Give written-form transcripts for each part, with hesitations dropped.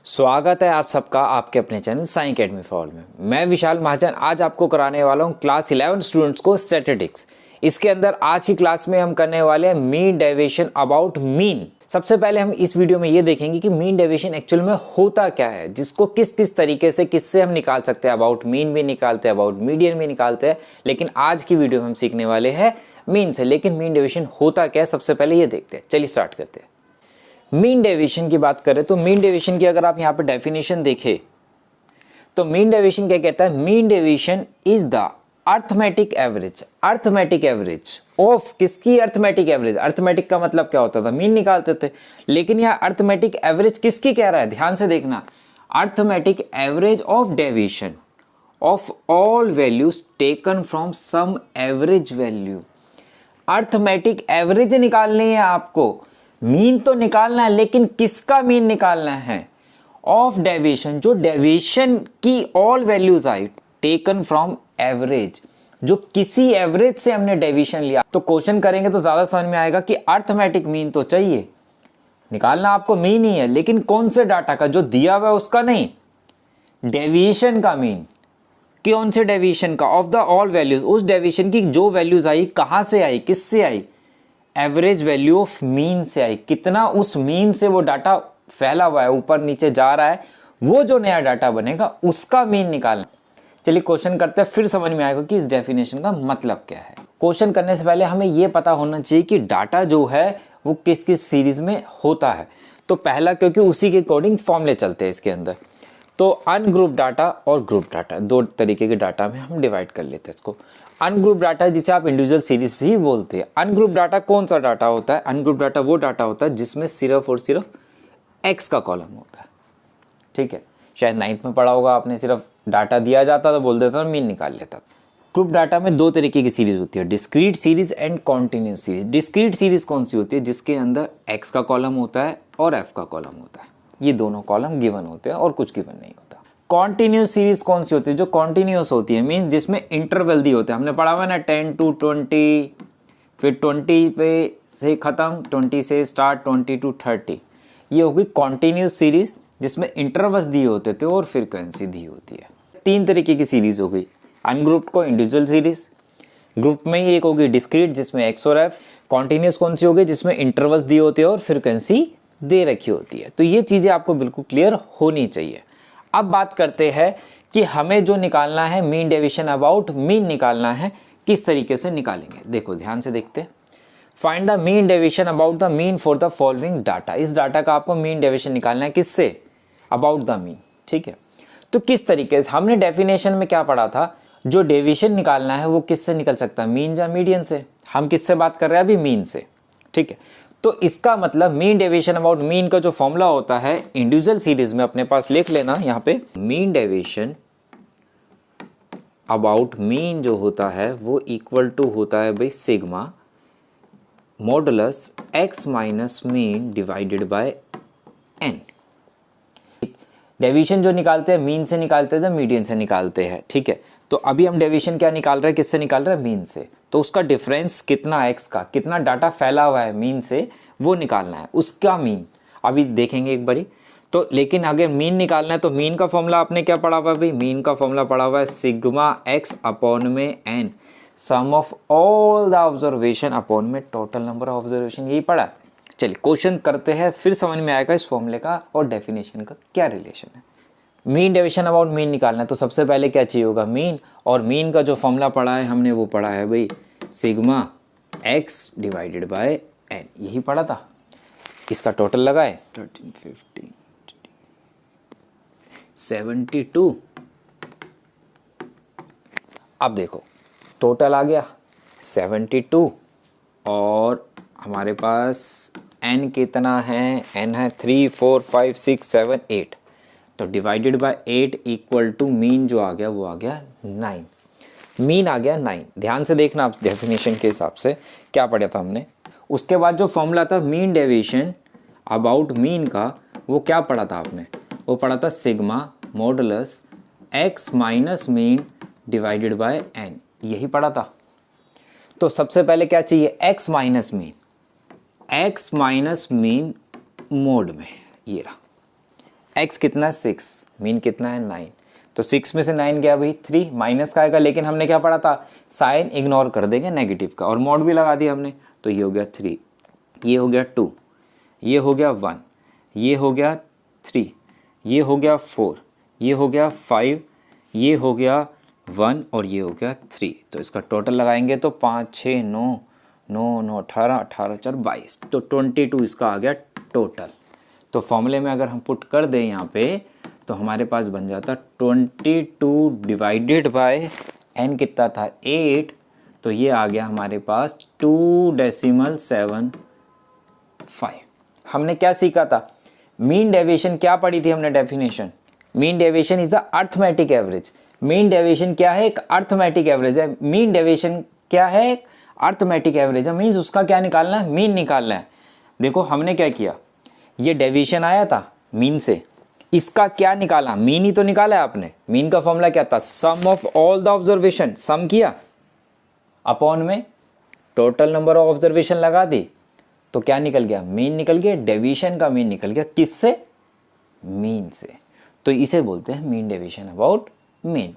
स्वागत है आप सबका आपके अपने channel Sai academy for all में। मैं विशाल महाजन आज आपको कराने वाला हूं क्लास 11 स्टूडेंट्स को स्टैटिस्टिक्स। इसके अंदर आज की क्लास में हम करने वाले हैं मीन डेविएशन अबाउट मीन। सबसे पहले हम इस वीडियो में ये देखेंगे कि मीन डेविएशन एक्चुअल में होता क्या है, जिसको किस किस तरीके से किससे हम निकाल सकते हैं। अबाउट मीन भी निकालते हैं, अबाउट मीडियन भी निकालते हैं, लेकिन आज की वीडियो में हम सीखने वाले हैं मीन से। लेकिन मीन डेविएशन होता क्या है सबसे पहले ये देखते हैं। चलिए स्टार्ट करते हैं। मीन डेविएशन की बात करें तो मीन डेविएशन की अगर आप यहाँ पे डेफिनेशन देखें तो मीन डेविएशन क्या कहता है? Mean deviation is the arithmetic average. Arithmetic average of किसकी? Arithmetic average. अर्थमेटिक का मतलब क्या होता था? मीन निकालते थे, लेकिन यहाँ अर्थमेटिक एवरेज किसकी कह रहा है? ध्यान से देखना, arithmetic average of deviation of all values taken from some average value. Arithmetic average निकालनी है आपको, मीन तो निकालना है, लेकिन किसका मीन निकालना है? ऑफ डेविएशन, जो डेविएशन की all values I taken from average, जो किसी एवरेज से हमने डेविएशन लिया। तो क्वेश्चन करेंगे तो ज्यादा समझ में आएगा कि अर्थमेटिक मीन तो चाहिए, निकालना आपको मीन ही है, लेकिन कौन से डाटा का? जो दिया हुआ है उसका नहीं, डेविएशन का मीन। कौन से डेविएशन का? ऑफ द ऑल वैल्यूज, उस डेविएशन की जो वैल्यूज आई कहां से आई, किससे आई? एवरेज वैल्यू ऑफ मीन से आई। कितना उस मीन से वो डाटा फैला हुआ है, ऊपर नीचे जा रहा है, वो जो नया डाटा बनेगा उसका मीन निकालना। चलिए क्वेश्चन करते हैं, फिर समझ में आएगा कि इस डेफिनेशन का मतलब क्या है। क्वेश्चन करने से पहले हमें यह पता होना चाहिए कि डाटा जो है वो किस किस सीरीज में होता है। तो पहला, क्योंकि उसी के अकॉर्डिंग फॉर्मूले चलते हैं इसके अंदर, तो अनग्रुप डाटा और ग्रुप डाटा, दो तरीके के डाटा में हम डिवाइड कर लेते हैं इसको। अनग्रुप डाटा जिसे आप इंडिविजुअल सीरीज भी बोलते हैं। अनग्रुप डाटा कौन सा डाटा होता है? अनग्रुप डाटा वो डाटा होता है जिसमें सिर्फ और सिर्फ एक्स का कॉलम होता है। ठीक है, शायद 9th में पढ़ा होगा आपने, सिर्फ डाटा दिया जाता तो बोल देता, मीन निकाल लेता। ग्रुप डाटा में दो तरीके की सीरीज होती है, discrete series and continuous series. Discrete series कौन सी होती है? जिसके अंदर एक्स का कॉलम होता है और एफ का कॉलम होता है, ये दोनों कॉलम गिवन होते हैं और कुछ गिवन नहीं होता। कॉन्टिन्यूस सीरीज कौन सी होती है? जो कॉन्टिन्यूस होती है, मीन जिसमें इंटरवल दी होते हैं। हमने पढ़ा हुआ ना 10 to 20, फिर 20 पे से खत्म, 20 से स्टार्ट, 20 to 30। ये होगी कॉन्टिन्यूस सीरीज जिसमें इंटरवल्स दिए होते थे और फ्रीक्वेंसी दी होती है। तीन तरीके की सीरीज हो गई, अनग्रुप्ड को इंडिविजुअल सीरीज, ग्रुप में ही एक होगी डिस्क्रीट जिसमें एक्स और एफ, कॉन्टिन्यूस कौन सी होगी? जिसमें इंटरवल्स दिए होते हैं और फ्रीक्वेंसी दे रखी होती है। तो ये चीजें आपको बिल्कुल क्लियर होनी चाहिए। अब बात करते हैं कि हमें जो निकालना है मीन डेविएशन अबाउट मीन निकालना है, किस तरीके से निकालेंगे। देखो ध्यान से देखते हैं। Find the mean deviation about the mean for the following data. इस डाटा का आपको मीन डेविएशन निकालना है, किससे? About the mean. ठीक है, तो किस तरीके से? हमने डेफिनेशन में क्या पढ़ा था? जो डेविएशन निकालना है वो किससे निकल सकता है? मीन या मीडियन से। हम किससे बात कर रहे हैं अभी? मीन से। ठीक है, तो इसका मतलब मीन डेविएशन अबाउट मीन का जो फॉर्मूला होता है इंडिविजुअल सीरीज में अपने पास लिख लेना यहाँ पे। मीन डेविएशन अबाउट मीन जो होता है वो इक्वल टू होता है भाई sigma modulus x minus mean divided by n. Deviation जो निकालते हैं मीन से निकालते हैं, मीडियन से निकालते हैं। ठीक है, तो अभी हम डेविएशन क्या निकाल रहे हैं? किससे निकाल रहे हैं? मीन से। तो उसका डिफरेंस कितना, एक्स का कितना डाटा फैला हुआ है मीन से, वो निकालना है, उसका मीन अभी देखेंगे एक बारी। तो लेकिन अगर मीन निकालना है तो मीन का फॉर्मूला आपने क्या पढ़ा हुआ है भाई? मीन का फॉर्मूला पढ़ा हुआ है सिग्मा एक्स अपॉन में n, sum of all the observation upon में टोटल नंबर ऑफ ऑब्जर्वेशन, यही पढ़ा। चलिए क्वेश्चन करते हैं, फिर समझ में आएगा इस फॉर्मूले का और डेफिनेशन का क्या रिलेशन है। मीन डेविएशन अबाउट मीन निकालना है तो सबसे पहले क्या चाहिए होगा? मीन। और मीन का जो फॉर्मूला पढ़ा है हमने वो पढ़ा है भाई sigma x divided by n, यही पढ़ा था। इसका टोटल लगाए 13, 15, 72। अब देखो टोटल आ गया 72 और हमारे पास एन कितना है? एन है 3, 4, 5, 6, 7, 8। तो divided by 8 equal to mean जो आ गया वो आ गया 9। मीन आ गया 9। ध्यान से देखना आप डेफिनेशन के हिसाब से क्या पढ़ा था हमने। उसके बाद जो फॉर्मूला था मीन डेविएशन अबाउट मीन का, वो क्या पढ़ा था आपने? वो पढ़ा था sigma modulus x minus mean divided by n, यही पढ़ा था। तो सबसे पहले क्या चाहिए? X minus mean, x minus mean mode में, ये रहा x कितना है 6, मीन कितना है 9, तो 6 में से 9 गया भाई 3, माइनस का आएगा, लेकिन हमने क्या पढ़ा था साइन इग्नोर कर देंगे नेगेटिव का, और मॉड भी लगा दिया हमने, तो ये हो गया 3, ये हो गया 2, ये हो गया 1, ये हो गया 3, ये हो गया 4, ये हो गया 5, ये हो गया 1 और ये हो गया 3। तो इसका टोटल लगाएंगे तो 5 6 9 9 9 18 18 4 22, तो 22 इसका आ गया टोटल। तो फॉर्मूले में अगर हम पुट कर दें यहाँ पे तो हमारे पास बन जाता 22 डिवाइडेड बाय n कितना था 8, तो ये आ गया हमारे पास 2.75। हमने क्या सीखा था, मीन डेविएशन क्या पढ़ी थी हमने definition, mean deviation is the arithmetic average. Mean deviation क्या है, एक अर्थमेटिक एवरेज है। मीन डेविएशन क्या है, एक अर्थमेटिक एवरेज है, मीन्स उसका क्या निकालना है, मीन निकालना है। देखो हमने क्या किया, ये डेविएशन आया था मीन से, इसका क्या निकाला, मीन ही तो निकाला है आपने। मीन का फॉर्मूला क्या था, सम ऑफ ऑल द ऑब्जर्वेशन, सम किया अपॉन में टोटल नंबर ऑफ ऑब्जर्वेशन लगा दी, तो क्या निकल गया, मीन निकल गया। डेविएशन का मीन निकल गया किससे, मीन से। तो इसे बोलते हैं मीन डेविएशन अबाउट मीन।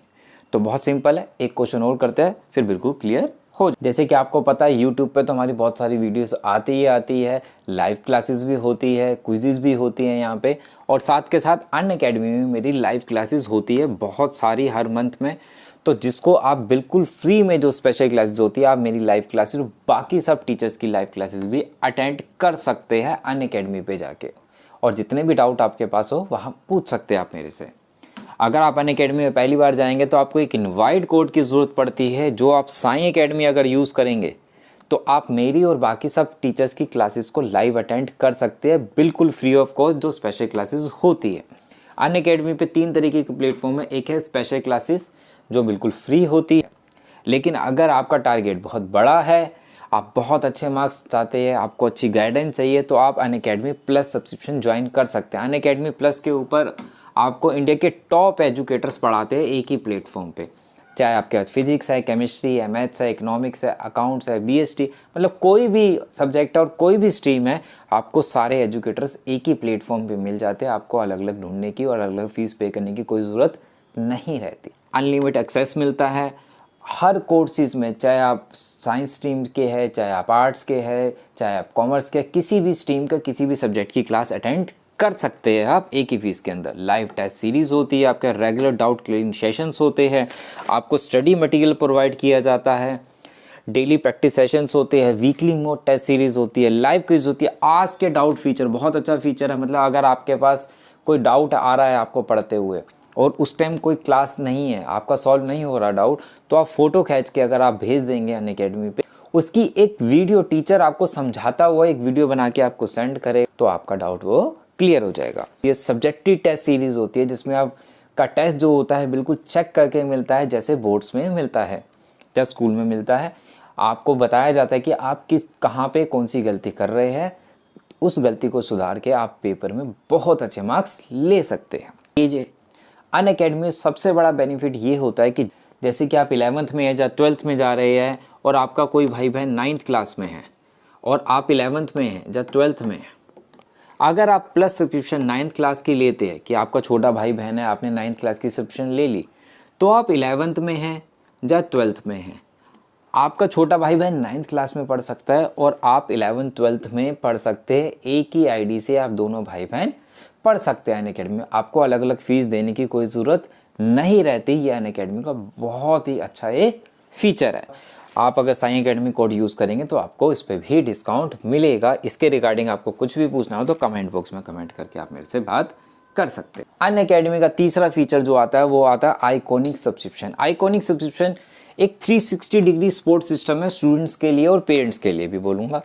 तो बहुत सिंपल है, एक क्वेश्चन और करते हैं फिर बिल्कुल क्लियर हो। जैसे कि आपको पता है यूट्यूब पे तो हमारी बहुत सारी वीडियोस आती है, लाइव क्लासेस भी होती है, क्विज़ेस भी होती हैं यहाँ पे, और साथ के साथ अनअकैडमी में मेरी लाइव क्लासेस होती है बहुत सारी हर मंथ में। तो जिसको आप बिल्कुल फ्री में जो स्पेशल क्लासेस होती है, आप मेरी लाइव क्लासेस और बाकी सब टीचर्स की लाइव क्लासेस भी अटेंड कर सकते हैं अनअकैडमी पे जाके, और जितने भी डाउट आपके पास हो वहाँ पूछ सकते हैं आप मेरे से। अगर आप अनअकैडमी में पहली बार जाएंगे तो आपको एक इनवाइट कोड की ज़रूरत पड़ती है, जो आप साई अकेडमी अगर यूज़ करेंगे तो आप मेरी और बाकी सब टीचर्स की क्लासेस को लाइव अटेंड कर सकते हैं बिल्कुल फ्री ऑफ कॉस्ट, जो स्पेशल क्लासेस होती है। अनअकैडमी पे 3 तरीके के प्लेटफॉर्म है, एक है स्पेशल क्लासेस जो बिल्कुल फ्री होती है, लेकिन अगर आपका टारगेट बहुत बड़ा है, आप बहुत अच्छे मार्क्स चाहते हैं, आपको अच्छी गाइडेंस चाहिए, तो आप अनअकैडमी प्लस सब्सक्रिप्शन ज्वाइन कर सकते हैं। अनअकैडमी प्लस के ऊपर आपको इंडिया के टॉप एजुकेटर्स पढ़ाते हैं एक ही प्लेटफॉर्म पे, चाहे आपके पास फिजिक्स है, केमिस्ट्री है, मैथ्स है, इकोनॉमिक्स है, अकाउंट्स है, बीएसटी, मतलब कोई भी सब्जेक्ट और कोई भी स्ट्रीम है, आपको सारे एजुकेटर्स एक ही प्लेटफॉर्म पे मिल जाते हैं। आपको अलग अलग ढूंढने की और अलग अलग फीस पे करने की कोई ज़रूरत नहीं रहती। अनलिमिटेड एक्सेस मिलता है हर कोर्सेज में, चाहे आप साइंस स्ट्रीम के हैं, चाहे आप आर्ट्स के हैं, चाहे आप कॉमर्स के, किसी भी स्ट्रीम का किसी भी सब्जेक्ट की क्लास अटेंड कर सकते हैं आप एक ही फीस के अंदर। लाइव टेस्ट सीरीज होती है, आपके रेगुलर डाउट क्लियरिंग सेशंस होते हैं, आपको स्टडी मटेरियल प्रोवाइड किया जाता है, डेली प्रैक्टिस सेशंस होते हैं, वीकली मोड टेस्ट सीरीज होती है, लाइव क्विज होती है। आज के डाउट फीचर बहुत अच्छा फीचर है, मतलब अगर आपके पास कोई डाउट आ रहा है आपको पढ़ते हुए और उस टाइम कोई क्लास नहीं है, आपका सॉल्व नहीं हो रहा डाउट, तो आप फोटो खींच के अगर आप भेज देंगे अनअकैडमी पे, उसकी एक वीडियो टीचर आपको समझाता हुआ एक वीडियो बना के आपको सेंड करे, तो आपका डाउट वो क्लियर हो जाएगा। ये सब्जेक्टिव टेस्ट सीरीज होती है जिसमें आपका टेस्ट जो होता है बिल्कुल चेक करके मिलता है, जैसे बोर्ड्स में मिलता है या स्कूल में मिलता है। आपको बताया जाता है कि आप कहाँ पे कौन सी गलती कर रहे हैं, उस गलती को सुधार के आप पेपर में बहुत अच्छे मार्क्स ले सकते हैं। ये अनअकैडमी में सबसे बड़ा बेनिफिट ये होता है कि जैसे कि आप 11th में या 12th में जा रहे हैं और आपका कोई भाई बहन 9th क्लास में है और आप 11th में हैं या 12th में हैं, अगर आप प्लस सब्सक्रिप्शन 9th क्लास की लेते हैं, कि आपका छोटा भाई बहन है, आपने 9th क्लास की सब्सक्रिप्शन ले ली, तो आप 11th में हैं या 12th में हैं, आपका छोटा भाई बहन 9th क्लास में पढ़ सकता है और आप 11th 12th में पढ़ सकते हैं। एक ही आईडी से आप दोनों भाई बहन पढ़ सकते हैं अनअकैडमी में, आपको अलग अलग फीस देने की कोई ज़रूरत नहीं रहती। ये अनअकैडमी का बहुत ही अच्छा एक फीचर है। आप अगर साई अकेडमी कोड यूज़ करेंगे तो आपको इस पर भी डिस्काउंट मिलेगा। इसके रिगार्डिंग आपको कुछ भी पूछना हो तो कमेंट बॉक्स में कमेंट करके आप मेरे से बात कर सकते हैं। अनअकैडमी का तीसरा फीचर जो आता है वो आता है आइकॉनिक सब्सक्रिप्शन। आइकॉनिक सब्सक्रिप्शन एक 360 डिग्री सपोर्ट सिस्टम है स्टूडेंट्स के लिए और पेरेंट्स के लिए भी बोलूँगा।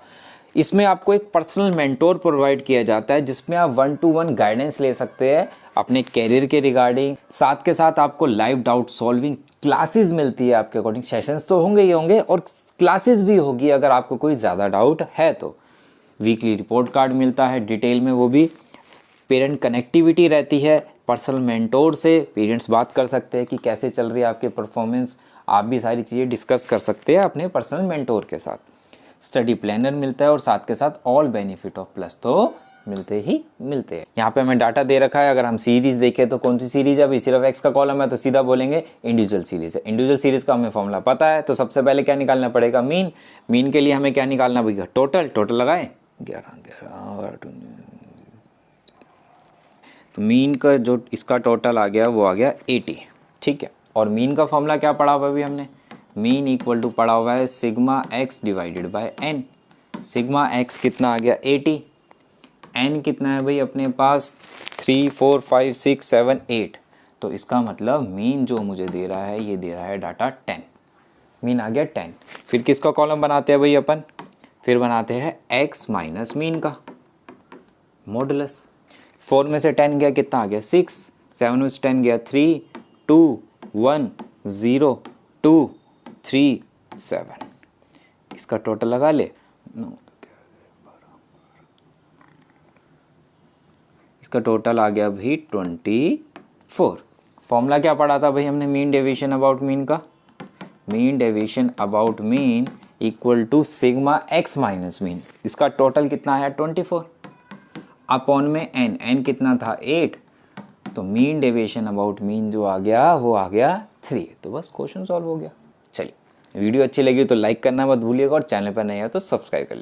इसमें आपको एक पर्सनल मेंटोर प्रोवाइड किया जाता है जिसमें आप 1-to-1 गाइडेंस ले सकते हैं अपने कैरियर के रिगार्डिंग। साथ के साथ आपको लाइव डाउट सॉल्विंग क्लासेस मिलती है, आपके अकॉर्डिंग सेशंस तो होंगे ही होंगे और क्लासेस भी होगी अगर आपको कोई ज़्यादा डाउट है तो। वीकली रिपोर्ट कार्ड मिलता है डिटेल में, वो भी पेरेंट कनेक्टिविटी रहती है पर्सनल मेंटोर से। पेरेंट्स बात कर सकते हैं कि कैसे चल रही है आपकी परफॉर्मेंस, आप भी सारी चीज़ें डिस्कस कर सकते हैं अपने पर्सनल मेंटोर के साथ। स्टडी प्लानर मिलता है और साथ के साथ ऑल बेनिफिट ऑफ प्लस तो मिलते ही मिलते हैं। यहाँ पे हमें डाटा दे रखा है, अगर हम सीरीज देखें तो कौन सी सीरीज है अभी, सिर्फ एक्स का कॉलम है तो सीधा बोलेंगे इंडिविजुअल सीरीज है। इंडिविजुअल सीरीज का हमें फॉर्मूला पता है, तो सबसे पहले क्या निकालना पड़ेगा, मीन। मीन के लिए हमें क्या निकालना पड़ेगा, टोटल। टोटल लगाए 11 तो मीन का जो इसका टोटल आ गया वो आ गया 80, ठीक है। और मीन का फॉर्मूला क्या पढ़ा हुआ अभी हमने, मीन इक्वल टू पढ़ा हुआ है sigma x divided by n. Sigma x कितना आ गया 80, एन कितना है भाई अपने पास 3 4 5 6 7 8, तो इसका मतलब मीन जो मुझे दे रहा है ये दे रहा है डाटा 10, मीन आ गया 10। फिर किसका कॉलम बनाते हैं भाई अपन, फिर बनाते हैं एक्स माइनस मीन का मॉडुलस। 4 में से 10 गया कितना आ गया 6, 7 में से 10 गया 3 2 1 0 2 3 7, इसका टोटल लगा ले, इसका टोटल आ गया भाई 24। फॉर्मूला क्या पढ़ा था भाई हमने, मीन डेविएशन अबाउट मीन का, mean deviation about mean equal to sigma x minus mean. इसका टोटल कितना आया 24 अपॉन में एन, एन कितना था 8, तो मीन डेविएशन अबाउट मीन जो आ गया वो आ गया 3। तो बस क्वेश्चन सॉल्व हो गया। चलिए वीडियो अच्छी लगी तो लाइक करना मत भूलिएगा और चैनल पर नए हो तो सब्सक्राइब कर लीजिए।